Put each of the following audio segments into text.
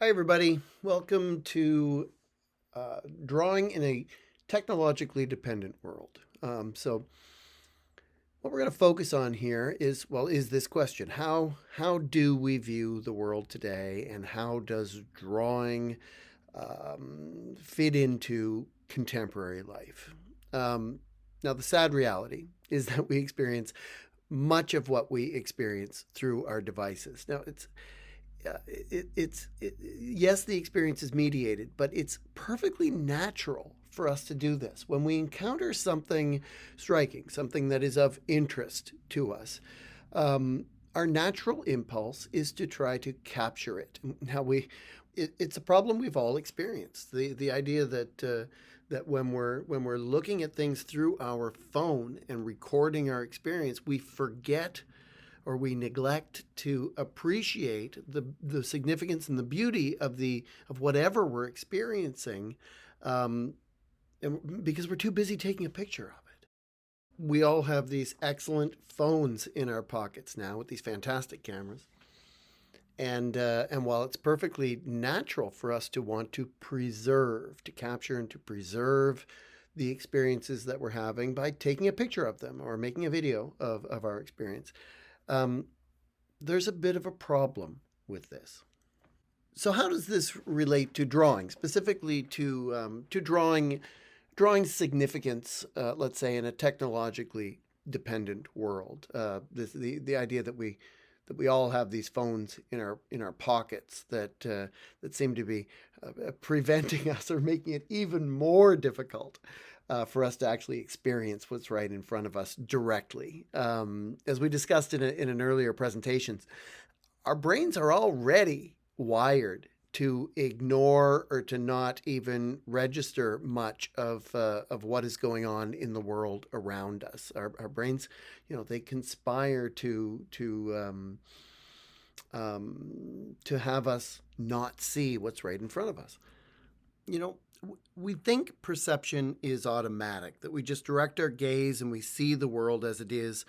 Hi, everybody. Welcome to Drawing in a Technologically Dependent World. What we're going to focus on here is this question: how do we view the world today, and how does drawing fit into contemporary life? Now, the sad reality is that we experience much of what we experience through our devices. Now, yes, the experience is mediated, but it's perfectly natural for us to do this. When we encounter something striking, something that is of interest to us, our natural impulse is to try to capture it. It's a problem we've all experienced. The idea that when we're looking at things through our phone and recording our experience, we forget or we neglect to appreciate the significance and the beauty of whatever we're experiencing, um, and because we're too busy taking a picture of it. We all have these excellent phones in our pockets now with these fantastic cameras, and while it's perfectly natural for us to want to preserve, to capture and to preserve the experiences that we're having by taking a picture of them or making a video of our experience, um, there's a bit of a problem with this. So, how does this relate to drawing, specifically to drawing significance? Let's say in a technologically dependent world, the idea that we all have these phones in our pockets that seem to be preventing us or making it even more difficult for us to actually experience what's right in front of us directly. As we discussed in an earlier presentation, our brains are already wired to ignore or to not even register much of what is going on in the world around us. Our brains, they conspire to have us not see what's right in front of us. You know, we think perception is automatic, that we just direct our gaze and we see the world as it is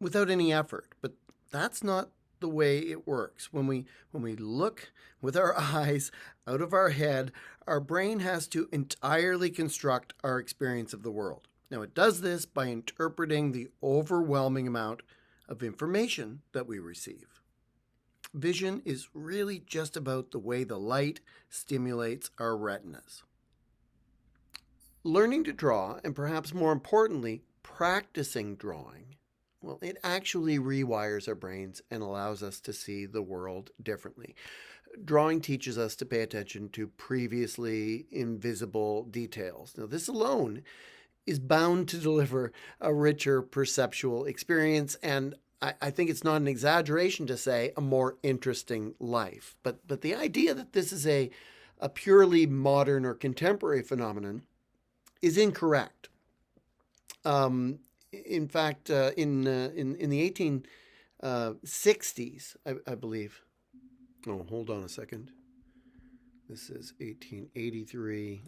without any effort. But that's not the way it works. When we look with our eyes out of our head, our brain has to entirely construct our experience of the world. Now, it does this by interpreting the overwhelming amount of information that we receive. Vision is really just about the way the light stimulates our retinas. Learning to draw, and perhaps more importantly, practicing drawing, well, it actually rewires our brains and allows us to see the world differently. Drawing teaches us to pay attention to previously invisible details. Now, this alone is bound to deliver a richer perceptual experience, and I think it's not an exaggeration to say a more interesting life. But the idea that this is a purely modern or contemporary phenomenon is incorrect. In fact, in the 1860s, I believe. Oh, hold on a second. This is 1883,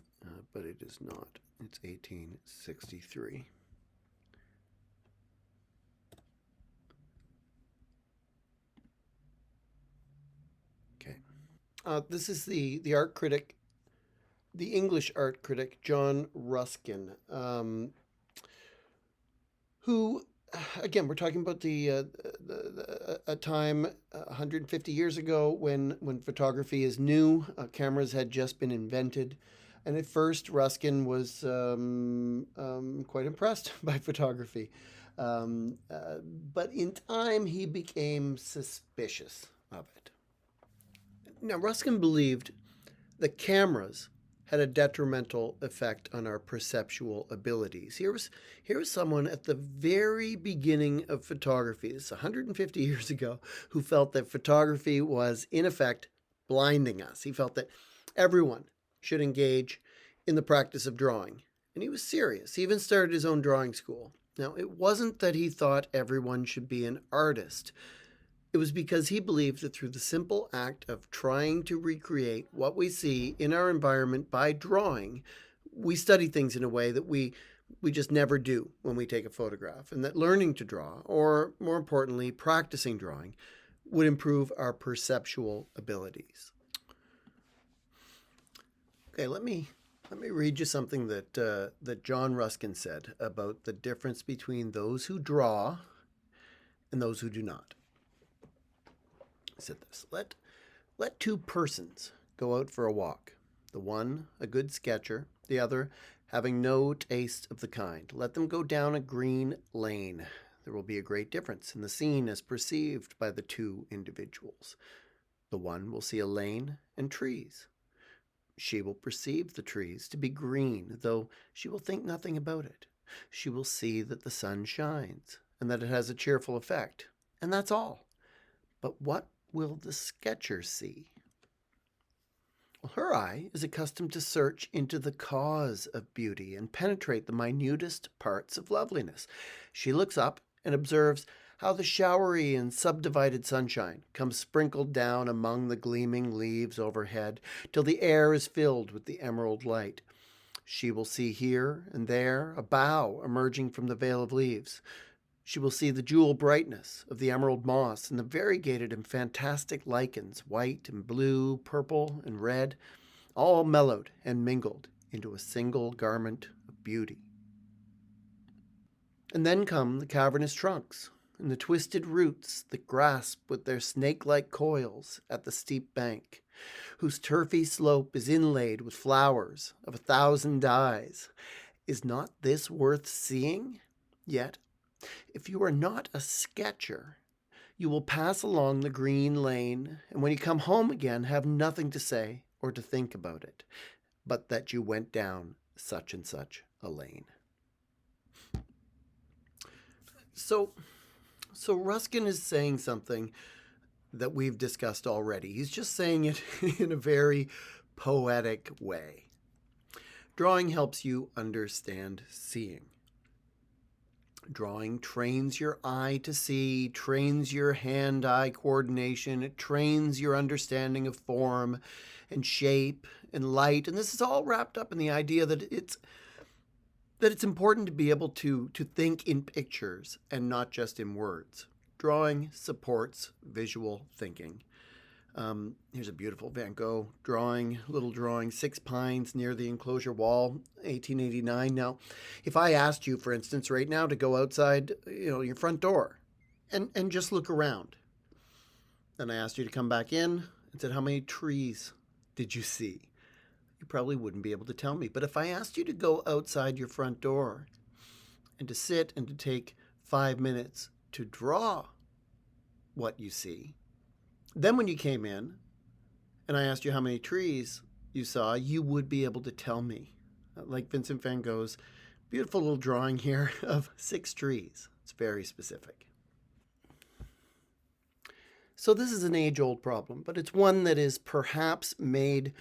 but it is not. It's 1863. Okay. This is the art critic, the English art critic John Ruskin, who, again, we're talking about a time 150 years ago when photography is new. Cameras had just been invented, and at first Ruskin was quite impressed by photography, but in time he became suspicious of it. Now, Ruskin believed that cameras had a detrimental effect on our perceptual abilities. Here was someone at the very beginning of photography, this is 150 years ago, who felt that photography was, in effect, blinding us. He felt that everyone should engage in the practice of drawing. And he was serious. He even started his own drawing school. Now, it wasn't that he thought everyone should be an artist. It was because he believed that through the simple act of trying to recreate what we see in our environment by drawing, we study things in a way that we just never do when we take a photograph, and that learning to draw, or more importantly, practicing drawing, would improve our perceptual abilities. Okay, let me read you something that John Ruskin said about the difference between those who draw and those who do not. He said this: let two persons go out for a walk, the one a good sketcher, the other having no taste of the kind. Let them go down a green lane. There will be a great difference in the scene as perceived by the two individuals. The one will see a lane and trees. She will perceive the trees to be green, though she will think nothing about it. She will see that the sun shines and that it has a cheerful effect, and that's all. But what will the sketcher see? Well, her eye is accustomed to search into the cause of beauty and penetrate the minutest parts of loveliness. She looks up and observes how the showery and subdivided sunshine comes sprinkled down among the gleaming leaves overhead till the air is filled with the emerald light. She will see here and there a bough emerging from the veil of leaves. She will see the jewel brightness of the emerald moss and the variegated and fantastic lichens, white and blue, purple and red, all mellowed and mingled into a single garment of beauty. And then come the cavernous trunks and the twisted roots that grasp with their snake-like coils at the steep bank, whose turfy slope is inlaid with flowers of 1,000 dyes. Is not this worth seeing? Yet, if you are not a sketcher, you will pass along the green lane, and when you come home again, have nothing to say or to think about it, but that you went down such and such a lane. So Ruskin is saying something that we've discussed already. He's just saying it in a very poetic way. Drawing helps you understand seeing. Drawing trains your eye to see, trains your hand-eye coordination, it trains your understanding of form and shape and light. And this is all wrapped up in the idea that it's important to be able to think in pictures and not just in words. Drawing supports visual thinking. Here's a beautiful Van Gogh little drawing, 6 pines near the enclosure wall, 1889. Now, if I asked you, for instance, right now to go outside, your front door and just look around, then I asked you to come back in and said, how many trees did you see? You probably wouldn't be able to tell me. But if I asked you to go outside your front door and to sit and to take 5 minutes to draw what you see, then when you came in and I asked you how many trees you saw, you would be able to tell me. Like Vincent van Gogh's beautiful little drawing here of 6 trees. It's very specific. So this is an age-old problem, but it's one that is perhaps made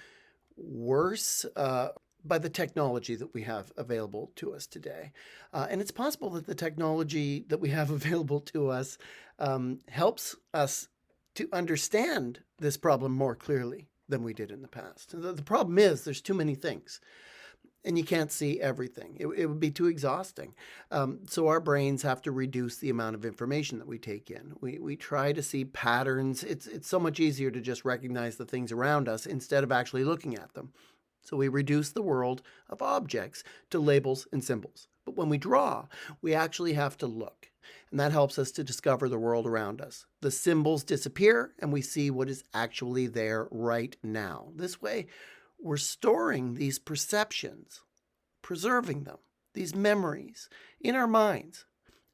worse by the technology that we have available to us today. And it's possible that the technology that we have available to us helps us to understand this problem more clearly than we did in the past. The problem is there's too many things, and you can't see everything. It would be too exhausting. So our brains have to reduce the amount of information that we take in. We try to see patterns. It's so much easier to just recognize the things around us instead of actually looking at them. So we reduce the world of objects to labels and symbols. But when we draw, we actually have to look. And that helps us to discover the world around us. The symbols disappear and we see what is actually there right now. This way, we're storing these perceptions, preserving them, these memories in our minds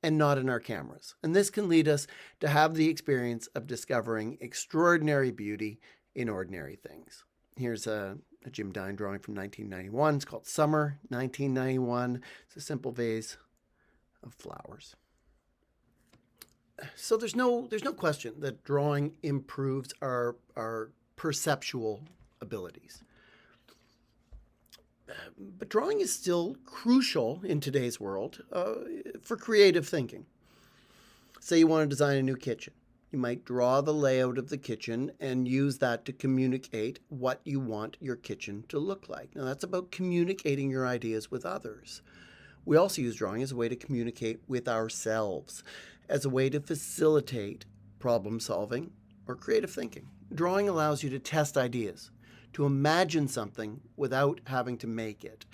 and not in our cameras. And this can lead us to have the experience of discovering extraordinary beauty in ordinary things. Here's a Jim Dine drawing from 1991. It's called Summer 1991. It's a simple vase of flowers. So there's no question that drawing improves our perceptual abilities. But drawing is still crucial in today's world for creative thinking. Say you want to design a new kitchen. You might draw the layout of the kitchen and use that to communicate what you want your kitchen to look like. Now, that's about communicating your ideas with others. We also use drawing as a way to communicate with ourselves, as a way to facilitate problem solving or creative thinking. Drawing allows you to test ideas, to imagine something without having to make it.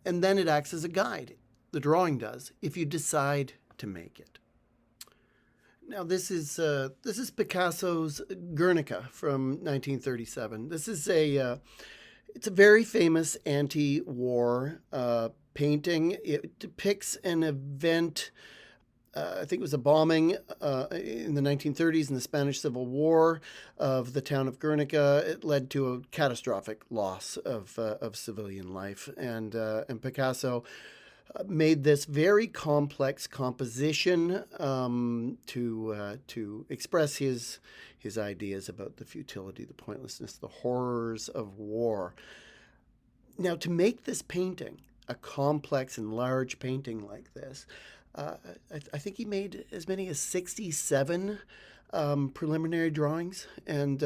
And then it acts as a guide. The drawing does, if you decide to make it. Now this is Picasso's Guernica from 1937. This is it's a very famous anti-war painting. It depicts an event. I think it was a bombing in the 1930s in the Spanish Civil War of the town of Guernica. It led to a catastrophic loss of civilian life, and Picasso made this very complex composition to express his ideas about the futility, the pointlessness, the horrors of war. Now, to make this painting, a complex and large painting like this, I think he made as many as 67 preliminary drawings and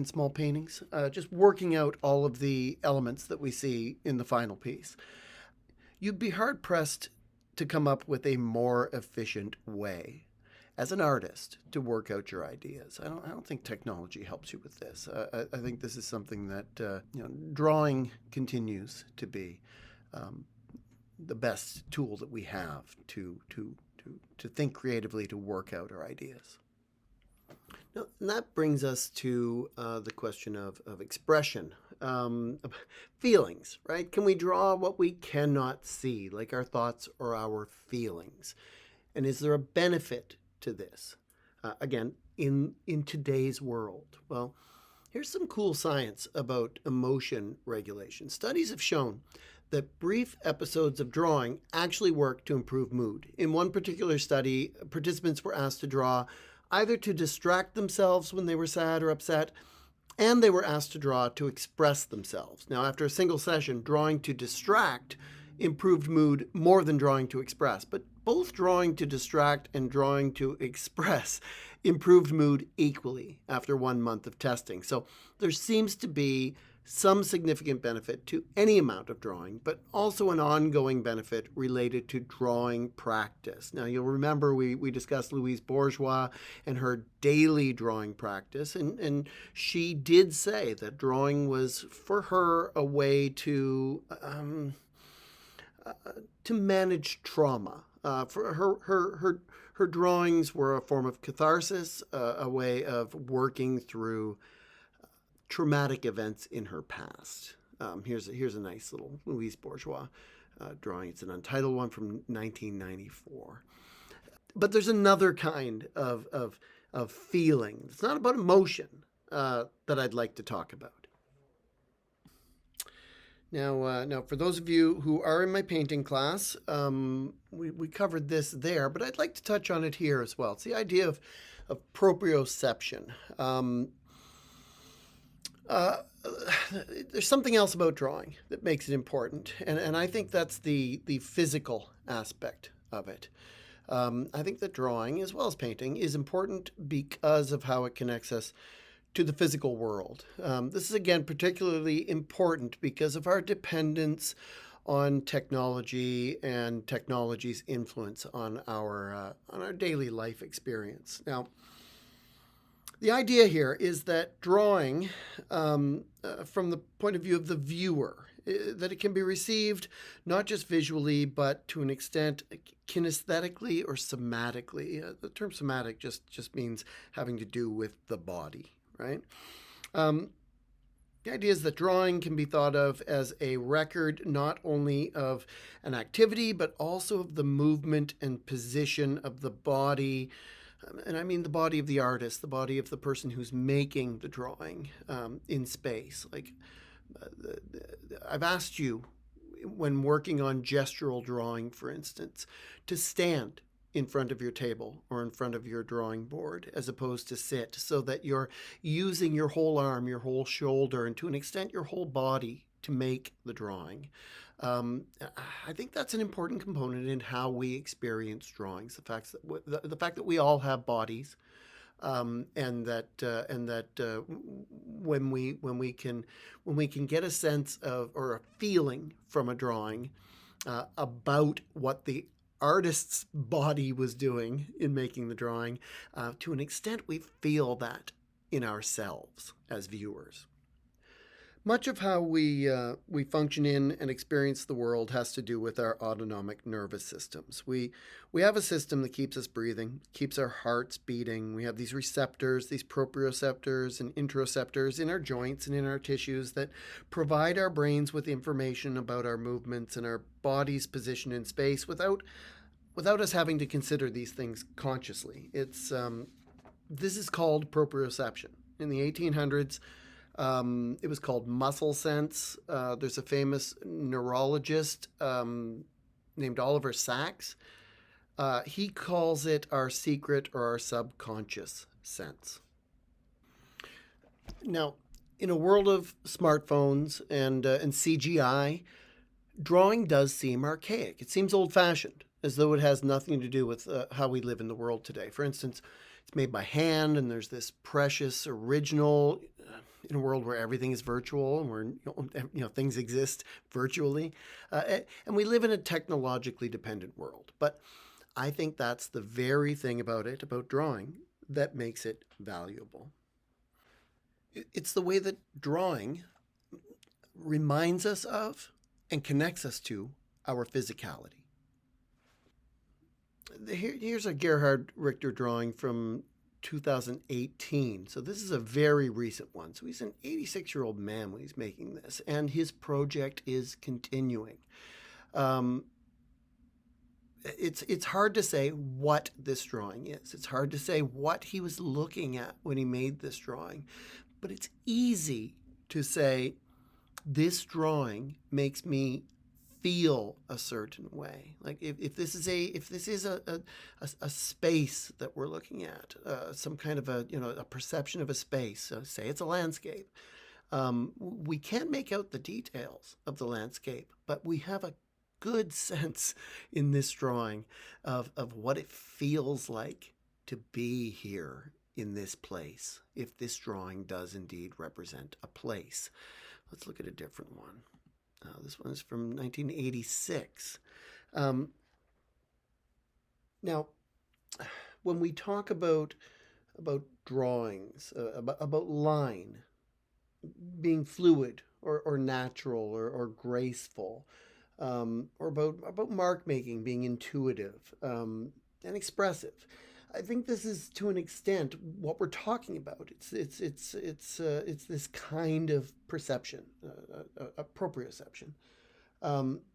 small paintings, just working out all of the elements that we see in the final piece. You'd be hard-pressed to come up with a more efficient way as an artist to work out your ideas. I don't think technology helps you with this. I think this is something that drawing continues to be the best tool that we have to think creatively, to work out our ideas. Now, and that brings us to the question of expression, feelings, right? Can we draw what we cannot see, like our thoughts or our feelings? And is there a benefit to this? Again, in today's world? Well, here's some cool science about emotion regulation. Studies have shown that brief episodes of drawing actually work to improve mood. In one particular study, participants were asked to draw either to distract themselves when they were sad or upset, and they were asked to draw to express themselves. Now, after a single session, drawing to distract improved mood more than drawing to express, but both drawing to distract and drawing to express improved mood equally after 1 month of testing. So there seems to be some significant benefit to any amount of drawing, but also an ongoing benefit related to drawing practice. Now, you'll remember we discussed Louise Bourgeois and her daily drawing practice, and she did say that drawing was, for her, a way to manage trauma. For her drawings were a form of catharsis, a way of working through traumatic events in her past. Here's a nice little Louise Bourgeois drawing. It's an untitled one from 1994. But there's another kind of feeling. It's not about emotion that I'd like to talk about. Now, for those of you who are in my painting class, we covered this there, but I'd like to touch on it here as well. It's the idea of proprioception. There's something else about drawing that makes it important, and I think that's the physical aspect of it. I think that drawing, as well as painting, is important because of how it connects us to the physical world. This is, again, particularly important because of our dependence on technology and technology's influence on our daily life experience. Now, the idea here is that drawing, from the point of view of the viewer, that it can be received not just visually, but to an extent kinesthetically or somatically. The term somatic just means having to do with the body, right? The idea is that drawing can be thought of as a record not only of an activity, but also of the movement and position of the body. And I mean the body of the artist, the body of the person who's making the drawing in space. Like, I've asked you, when working on gestural drawing, for instance, to stand in front of your table or in front of your drawing board as opposed to sit, so that you're using your whole arm, your whole shoulder, and to an extent your whole body to make the drawing. I think that's an important component in how we experience drawings. The fact that we all have bodies, and that when we can get a sense of, or a feeling from a drawing about what the artist's body was doing in making the drawing, to an extent we feel that in ourselves as viewers. Much of how we function in and experience the world has to do with our autonomic nervous systems. We have a system that keeps us breathing, keeps our hearts beating. We have these receptors, these proprioceptors and interoceptors in our joints and in our tissues that provide our brains with information about our movements and our body's position in space without us having to consider these things consciously. This is called proprioception. In the 1800s, it was called muscle sense. There's a famous neurologist named Oliver Sacks. He calls it our secret or our subconscious sense. Now, in a world of smartphones and CGI, drawing does seem archaic. It seems old-fashioned, as though it has nothing to do with how we live in the world today. For instance, it's made by hand, and there's this precious original in a world where everything is virtual and where things exist virtually, and we live in a technologically dependent world. But I think that's the very thing about drawing, that makes it valuable. It's the way that drawing reminds us of and connects us to our physicality. Here's a Gerhard Richter drawing from 2018. So this is a very recent one. So he's an 86-year-old man when he's making this, and his project is continuing. It's hard to say what this drawing is. It's hard to say what he was looking at when he made this drawing, but it's easy to say this drawing makes me feel a certain way. Like if this is a space that we're looking at, some kind of a perception of a space. So say it's a landscape. We can't make out the details of the landscape, but we have a good sense in this drawing of what it feels like to be here in this place, if this drawing does indeed represent a place. Let's look at a different one. This one is from 1986. Now, when we talk about drawings, about line being fluid or natural or graceful, or about mark making being intuitive and expressive, I think this is to an extent what we're talking about. It's this kind of perception, proprioception.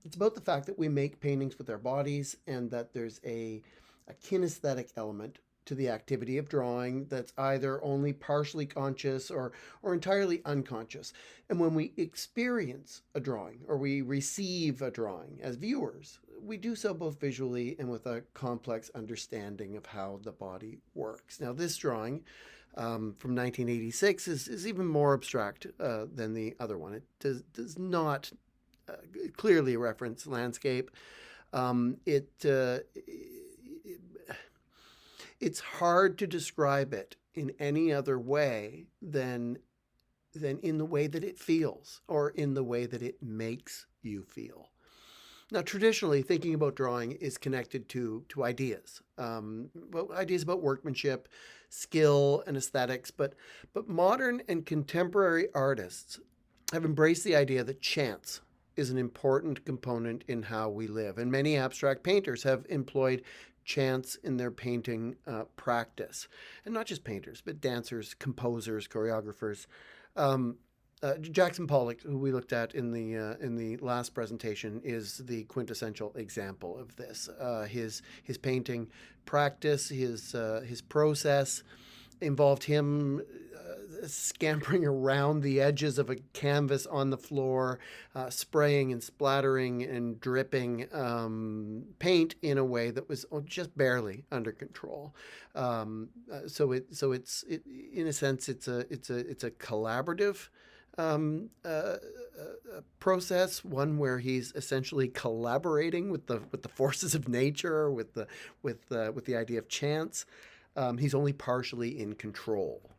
It's about the fact that we make paintings with our bodies, and that there's a kinesthetic element to the activity of drawing that's either only partially conscious or entirely unconscious. And when we experience a drawing or we receive a drawing as viewers, we do so both visually and with a complex understanding of how the body works. Now, this drawing from 1986 is even more abstract than the other one. It does not clearly reference landscape. It's hard to describe it in any other way than in the way that it feels or in the way that it makes you feel. Now, traditionally, thinking about drawing is connected to ideas, ideas about workmanship, skill, and aesthetics. But modern and contemporary artists have embraced the idea that chance is an important component in how we live. And many abstract painters have employed chance in their painting practice. And not just painters, but dancers, composers, choreographers. Jackson Pollock, who we looked at in the last presentation, is the quintessential example of this. His painting practice, his process involved him scampering around the edges of a canvas on the floor, spraying and splattering and dripping paint in a way that was just barely under control. So it's in a sense it's a collaborative process, one where he's essentially collaborating with the forces of nature, with the idea of chance. He's only partially in control.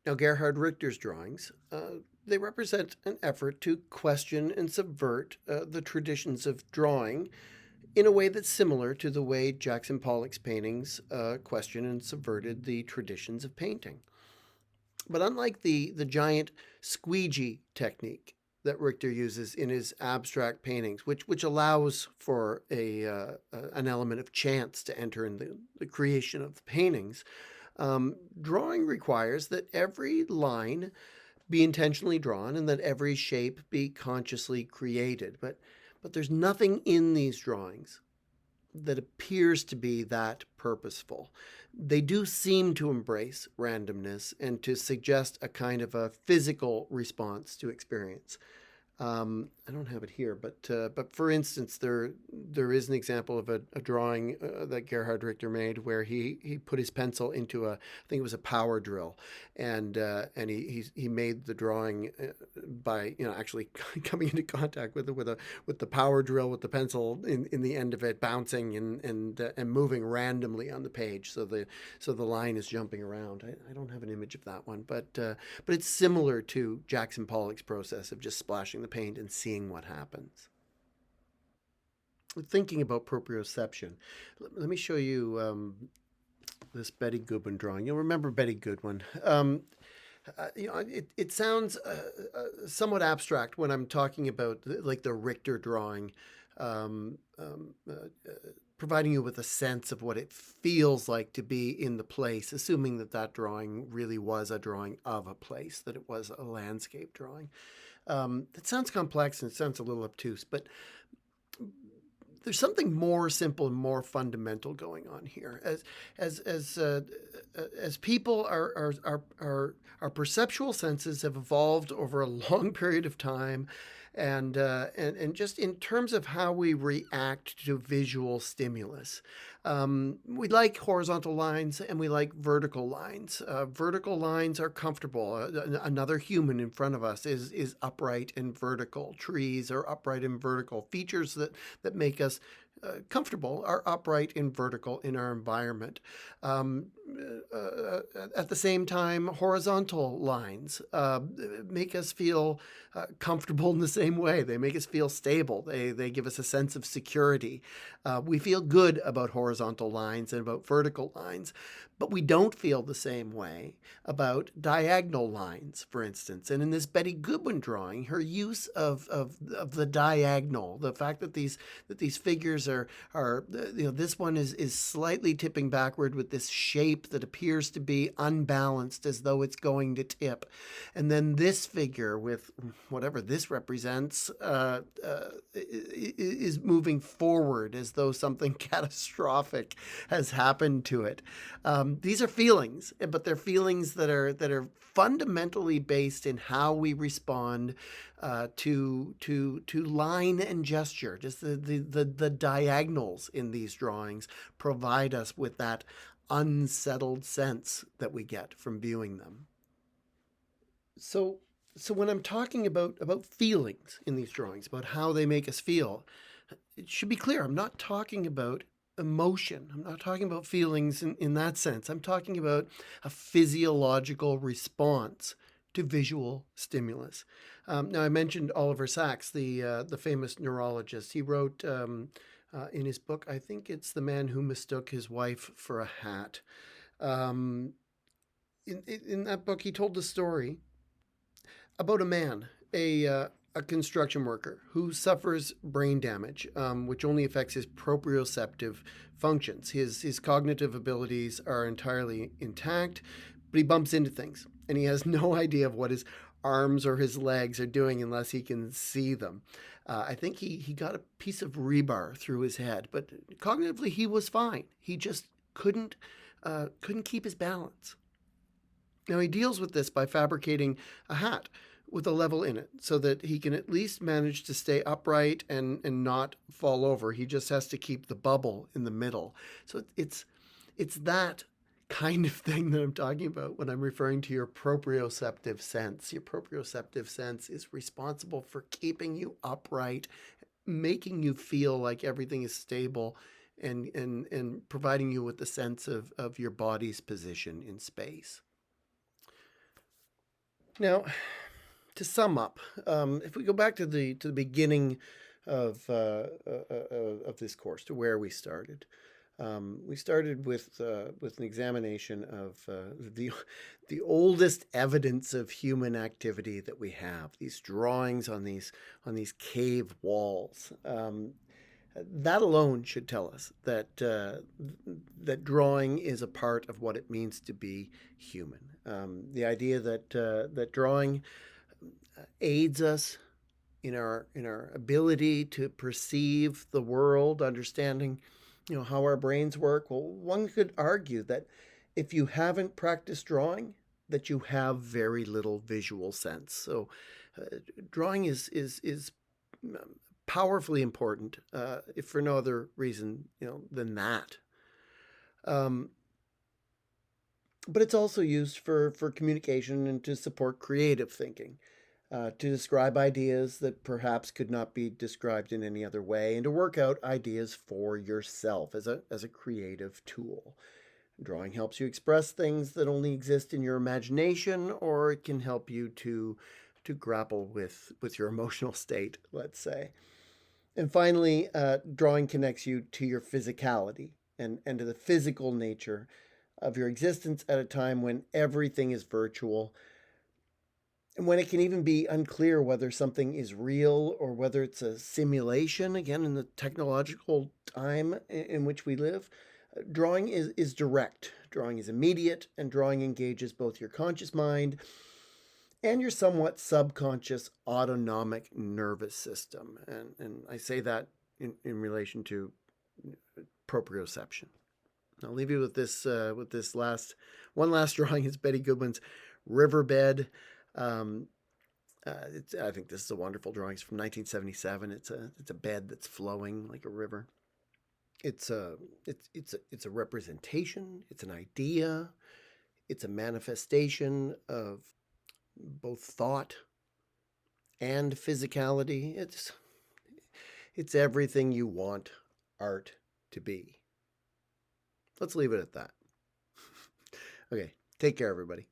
Now, Gerhard Richter's drawings, they represent an effort to question and subvert the traditions of drawing in a way that's similar to the way Jackson Pollock's paintings questioned and subverted the traditions of painting. But unlike the giant squeegee technique that Richter uses in his abstract paintings, which allows for an element of chance to enter in the creation of the paintings, drawing requires that every line be intentionally drawn and that every shape be consciously created. But there's nothing in these drawings that appears to be that purposeful. They do seem to embrace randomness and to suggest a kind of a physical response to experience. I don't have it here, but for instance, there is an example of a drawing that Gerhard Richter made where he put his pencil into I think it was a power drill, and he made the drawing by actually coming into contact with the power drill with the pencil in the end of it bouncing and moving randomly on the page, so the line is jumping around. I don't have an image of that one, but it's similar to Jackson Pollock's process of just splashing the paint and seeing what happens. Thinking about proprioception, let me show you this Betty Goodwin drawing. You'll remember Betty Goodwin. It sounds somewhat abstract when I'm talking about like the Richter drawing, um, um, uh, providing you with a sense of what it feels like to be in the place, assuming that drawing really was a drawing of a place, that it was a landscape drawing. It sounds complex and it sounds a little obtuse, but there's something more simple and more fundamental going on here. As people, our perceptual senses have evolved over a long period of time, and just in terms of how we react to visual stimulus. We like horizontal lines and we like vertical lines. Vertical lines are comfortable. Another human in front of us is upright and vertical. Trees are upright and vertical. Features that make us comfortable are upright and vertical in our environment. Um, at the same time, horizontal lines make us feel comfortable in the same way. They make us feel stable. They give us a sense of security. We feel good about horizontal lines and about vertical lines, but we don't feel the same way about diagonal lines, for instance. And in this Betty Goodwin drawing, her use of the diagonal, the fact that these figures are this one is slightly tipping backward with this shape that appears to be unbalanced as though it's going to tip, and then this figure with whatever this represents is moving forward as though something catastrophic has happened to it. These are feelings, but they're feelings that are fundamentally based in how we respond to line and gesture. Just the diagonals in these drawings provide us with that unsettled sense that we get from viewing them. So when I'm talking about feelings in these drawings, about how they make us feel, it should be clear I'm not talking about emotion. I'm not talking about feelings in that sense. I'm talking about a physiological response to visual stimulus. Now, I mentioned Oliver Sacks, the famous neurologist. He wrote in his book, I think it's The Man Who Mistook His Wife for a Hat. Um, in that book, he told the story about a man, a construction worker who suffers brain damage, which only affects his proprioceptive functions. His cognitive abilities are entirely intact, but he bumps into things, and he has no idea of what his arms or his legs are doing unless he can see them. I think he got a piece of rebar through his head, but cognitively he was fine. He just couldn't keep his balance. Now he deals with this by fabricating a hat with a level in it so that he can at least manage to stay upright and not fall over. He just has to keep the bubble in the middle. So it's that kind of thing that I'm talking about when I'm referring to your proprioceptive sense. Your proprioceptive sense is responsible for keeping you upright, making you feel like everything is stable, and providing you with the sense of your body's position in space. Now, to sum up, if we go back to the beginning of this course, to where we started, We started with an examination of the oldest evidence of human activity that we have. These drawings on these cave walls. That alone should tell us that drawing is a part of what it means to be human. The idea that drawing aids us in our ability to perceive the world, understanding, how our brains work. Well, one could argue that if you haven't practiced drawing, that you have very little visual sense. So, drawing is powerfully important, if for no other reason, than that. Um, but it's also used for communication and to support creative thinking, to describe ideas that perhaps could not be described in any other way, and to work out ideas for yourself as a creative tool. Drawing helps you express things that only exist in your imagination, or it can help you to grapple with your emotional state, let's say. And finally, drawing connects you to your physicality and to the physical nature of your existence at a time when everything is virtual and when it can even be unclear whether something is real or whether it's a simulation, again, in the technological time in which we live. Drawing is direct, drawing is immediate, and drawing engages both your conscious mind and your somewhat subconscious autonomic nervous system. And I say that in relation to proprioception. I'll leave you with this last drawing. It's Betty Goodwin's Riverbed. Um, I think this is a wonderful drawing. It's from 1977. It's a bed that's flowing like a river. It's a representation. It's an idea. It's a manifestation of both thought and physicality. It's everything you want art to be. Let's leave it at that. Okay, take care, everybody.